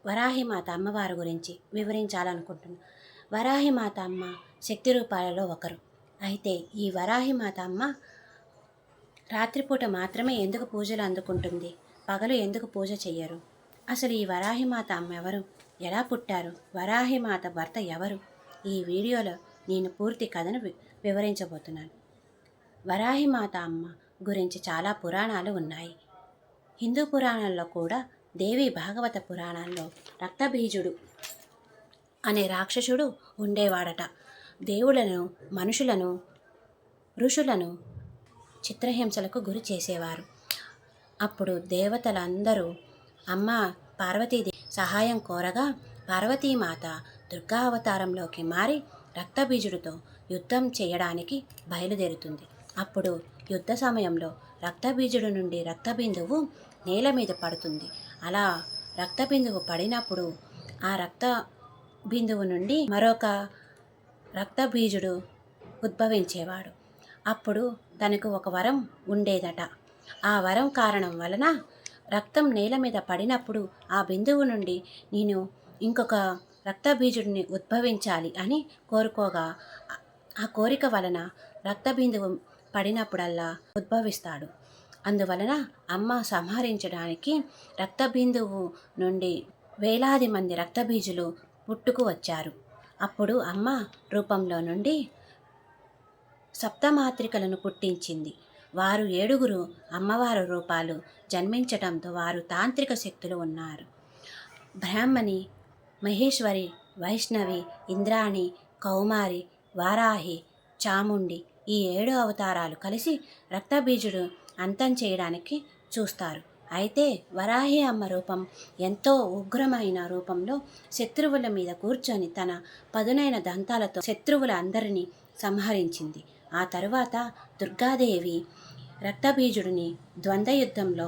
వరాహిమాత అమ్మవారి గురించి వివరించాలనుకుంటున్నాను. వరాహిమాత అమ్మ శక్తి రూపాలలో ఒకరు. అయితే ఈ వరాహిమాత అమ్మ రాత్రిపూట మాత్రమే ఎందుకు పూజలు అందుకుంటుంది? పగలు ఎందుకు పూజ చెయ్యరు? అసలు ఈ వరాహిమాత అమ్మ ఎవరు? ఎలా పుట్టారు? వరాహిమాత భర్త ఎవరు? ఈ వీడియోలో నేను పూర్తి కథను వివరించబోతున్నాను. వరాహిమాత అమ్మ గురించి చాలా పురాణాలు ఉన్నాయి. హిందూ పురాణాల్లో కూడా దేవి భాగవత పురాణాల్లో రక్తబీజుడు అనే రాక్షసుడు ఉండేవాడట. దేవులను, మనుషులను, ఋషులను చిత్రహింసలకు గురి చేసేవారు. అప్పుడు దేవతలందరూ అమ్మ పార్వతీదేవి సహాయం కోరగా పార్వతీమాత దుర్గా అవతారంలోకి మారి రక్తబీజుడితో యుద్ధం చేయడానికి బయలుదేరుతుంది. అప్పుడు యుద్ధ సమయంలో రక్తబీజుడు నుండి రక్తబిందువు నేల మీద పడుతుంది. అలా రక్తబిందువు పడినప్పుడు ఆ రక్త బిందువు నుండి మరొక రక్తబీజుడు ఉద్భవించేవాడు. అప్పుడు తనకు ఒక వరం ఉండేదట. ఆ వరం కారణం వలన రక్తం నేల మీద పడినప్పుడు ఆ బిందువు నుండి నేను ఇంకొక రక్తబీజుడిని ఉద్భవించాలి అని కోరుకోగా ఆ కోరిక వలన రక్తబిందువు పడినప్పుడల్లా ఉద్భవిస్తాడు. అందువలన అమ్మ సంహరించడానికి రక్తబిందువు నుండి వేలాది మంది రక్తబీజులు పుట్టుకు వచ్చారు. అప్పుడు అమ్మ రూపంలో నుండి సప్తమాత్రికలను పుట్టించింది. వారు 7 అమ్మవారు రూపాలు జన్మించటంతో వారు తాంత్రిక శక్తులు ఉన్నారు. బ్రాహ్మణి, మహేశ్వరి, వైష్ణవి, ఇంద్రాణి, కౌమారి, వారాహి, చాముండి ఈ 7 అవతారాలు కలిసి రక్తబీజుడు అంతం చేయడానికి చూస్తారు. అయితే వరాహి అమ్మ రూపం ఎంతో ఉగ్రమైన రూపంలో శత్రువుల మీద కూర్చొని తన పదునైన దంతాలతో శత్రువుల అందరినీ సంహరించింది. ఆ తరువాత దుర్గాదేవి రక్తబీజుడిని ద్వంద్వయుద్ధంలో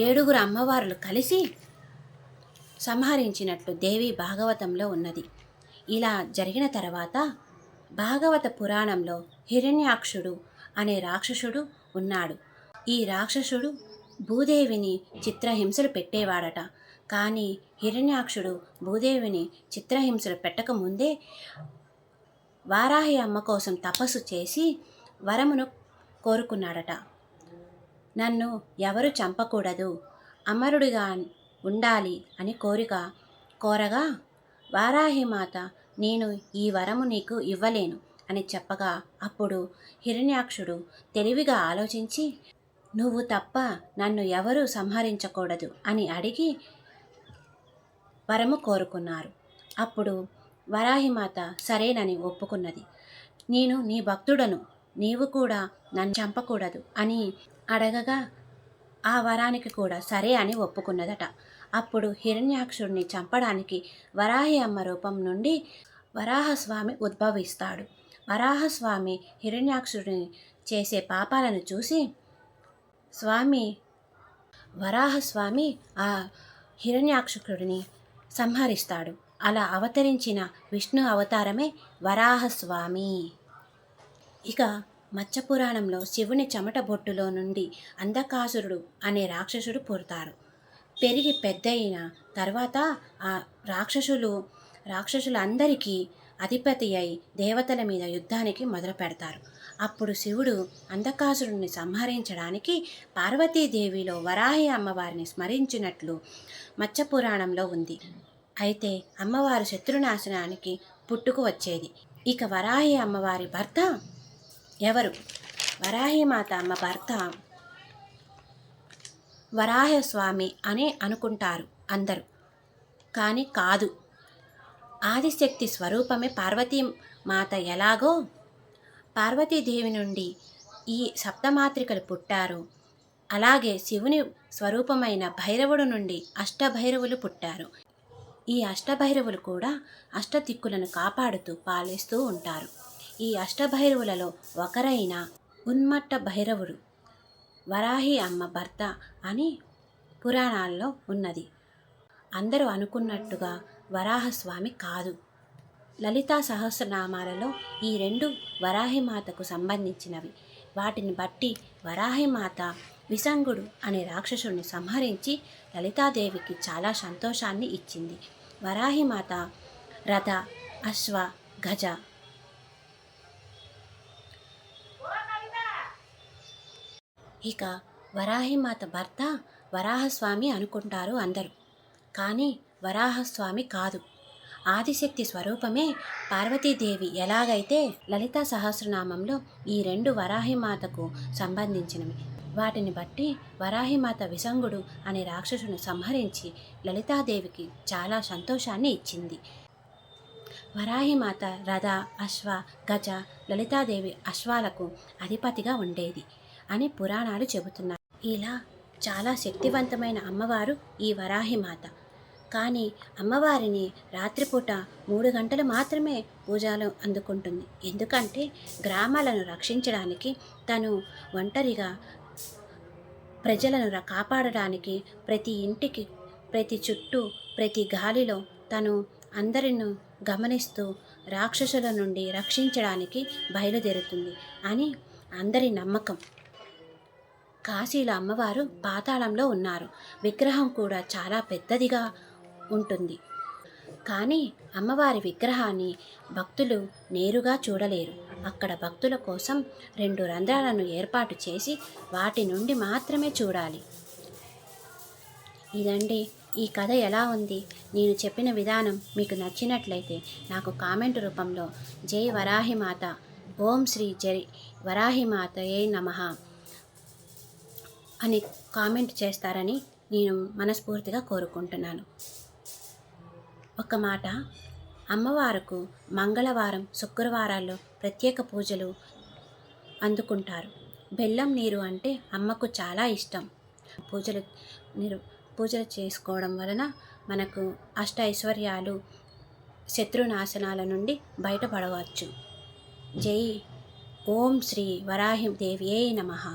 7 అమ్మవారులు కలిసి సంహరించినట్లు దేవి భాగవతంలో ఉన్నది. ఇలా జరిగిన తర్వాత భాగవత పురాణంలో హిరణ్యాక్షుడు అనే రాక్షసుడు ఉన్నాడు. ఈ రాక్షసుడు భూదేవిని చిత్రహింసలు పెట్టేవాడట. కానీ హిరణ్యాక్షుడు భూదేవిని చిత్రహింసలు పెట్టకముందే వారాహి అమ్మ కోసం తపస్సు చేసి వరమును కోరుకున్నాడట. నన్ను ఎవరు చంపకూడదు, అమరుడిగా ఉండాలి అని కోరగా వారాహిమాత నేను ఈ వరము నీకు ఇవ్వలేను అని చెప్పగా అప్పుడు హిరణ్యాక్షుడు తెలివిగా ఆలోచించి నువ్వు తప్ప నన్ను ఎవరూ సంహరించకూడదు అని అడిగి వరము కోరుకున్నారు. అప్పుడు వరాహిమాత సరేనని ఒప్పుకున్నది. నేను నీ భక్తుడను, నీవు కూడా నన్ను చంపకూడదు అని అడగగా ఆ వరానికి కూడా సరే అని ఒప్పుకున్నదట. అప్పుడు హిరణ్యాక్షుడిని చంపడానికి వరాహి అమ్మ రూపం నుండి వరాహస్వామి ఉద్భవిస్తాడు. వరాహస్వామి హిరణ్యాక్షుడిని చేసే పాపాలను చూసి వరాహస్వామి ఆ హిరణ్యాక్షుడిని సంహరిస్తాడు. అలా అవతరించిన విష్ణు అవతారమే వరాహస్వామి. ఇక మత్స్యపురాణంలో శివుని చెమట బొట్టులో నుండి అంధకాసురుడు అనే రాక్షసుడు పుడతారు. పెరిగి పెద్దయిన తర్వాత ఆ రాక్షసులందరికీ అధిపతి అయి దేవతల మీద యుద్ధానికి మొదలు పెడతారు. అప్పుడు శివుడు అంధకాసురుడిని సంహరించడానికి పార్వతీదేవిలో వరాహి అమ్మవారిని స్మరించినట్లు మత్స్యపురాణంలో ఉంది. అయితే అమ్మవారు శత్రునాశనానికి పుట్టుకు వచ్చేది. ఇక వరాహి అమ్మవారి భర్త ఎవరు? వరాహిమాత అమ్మ భర్త వరాహస్వామి అని అనుకుంటారు అందరూ, కానీ కాదు. ఆదిశక్తి స్వరూపమే పార్వతీమాత. ఎలాగో పార్వతీదేవి నుండి ఈ సప్తమాత్రికలు పుట్టారు, అలాగే శివుని స్వరూపమైన భైరవుడు నుండి అష్టభైరవులు పుట్టారు. ఈ అష్టభైరవులు కూడా అష్టదిక్కులను కాపాడుతూ పాలిస్తూ ఉంటారు. ఈ అష్టభైరవులలో ఒకరైన ఉన్మట్ట భైరవుడు వరాహి అమ్మ భర్త అని పురాణాల్లో ఉన్నది. అందరూ అనుకున్నట్టుగా వరాహస్వామి కాదు. లలితా సహస్రనామాలలో ఈ 2 వరాహిమాతకు సంబంధించినవి. వాటిని బట్టి వరాహిమాత విసంగుడు అనే రాక్షసుడిని సంహరించి లలితాదేవికి చాలా సంతోషాన్ని ఇచ్చింది. వరాహిమాత రథ, అశ్వ, గజ ఇక వరాహిమాత భర్త వరాహస్వామి అనుకుంటారు అందరూ. కానీ వరాహస్వామి కాదు, ఆదిశక్తి స్వరూపమే పార్వతీదేవి. ఎలాగైతే లలితా సహస్రనామంలో ఈ రెండు వరాహిమాతకు సంబంధించినవి. వాటిని బట్టి వరాహిమాత విసంగుడు అనే రాక్షసుని సంహరించి లలితాదేవికి చాలా సంతోషాన్ని ఇచ్చింది. వరాహిమాత రథ, అశ్వ, గజ, లలితాదేవి అశ్వాలకు అధిపతిగా ఉండేది అని పురాణాలు చెబుతున్నాయి. ఇలా చాలా శక్తివంతమైన అమ్మవారు ఈ వరాహిమాత. కానీ అమ్మవారిని రాత్రిపూట 3 గంటలు మాత్రమే పూజలు అందుకుంటుంది. ఎందుకంటే గ్రామాలను రక్షించడానికి, తను ఒంటరిగా ప్రజలను కాపాడడానికి ప్రతి ఇంటికి, ప్రతి చుట్టూ, ప్రతి గాలిలో తను అందరిని గమనిస్తూ రాక్షసుల నుండి రక్షించడానికి బయలుదేరుతుంది అని అందరి నమ్మకం. కాశీలో అమ్మవారు పాతాళంలో ఉన్నారు. విగ్రహం కూడా చాలా పెద్దదిగా ఉంటుంది. కానీ అమ్మవారి విగ్రహాన్ని భక్తులు నేరుగా చూడలేరు. అక్కడ భక్తుల కోసం 2 రంధ్రాలను ఏర్పాటు చేసి వాటి నుండి మాత్రమే చూడాలి. ఇదండి ఈ కథ. ఎలా ఉంది? నేను చెప్పిన విధానం మీకు నచ్చినట్లయితే నాకు కామెంట్ రూపంలో జై వరాహిమాత, ఓం శ్రీ జై వరాహిమాతయే నమః అని కామెంట్ చేస్తారని నేను మనస్ఫూర్తిగా కోరుకుంటున్నాను. ఒక మాట, అమ్మవారికి మంగళవారం, శుక్రవారాల్లో ప్రత్యేక పూజలు అందుకుంటారు. బెల్లం నీరు అంటే అమ్మకు చాలా ఇష్టం. పూజలు చేసుకోవడం వలన మనకు అష్ట ఐశ్వర్యాలు, శత్రునాశనాల నుండి బయటపడవచ్చు. జై ఓం శ్రీ వరాహి దేవియే నమః.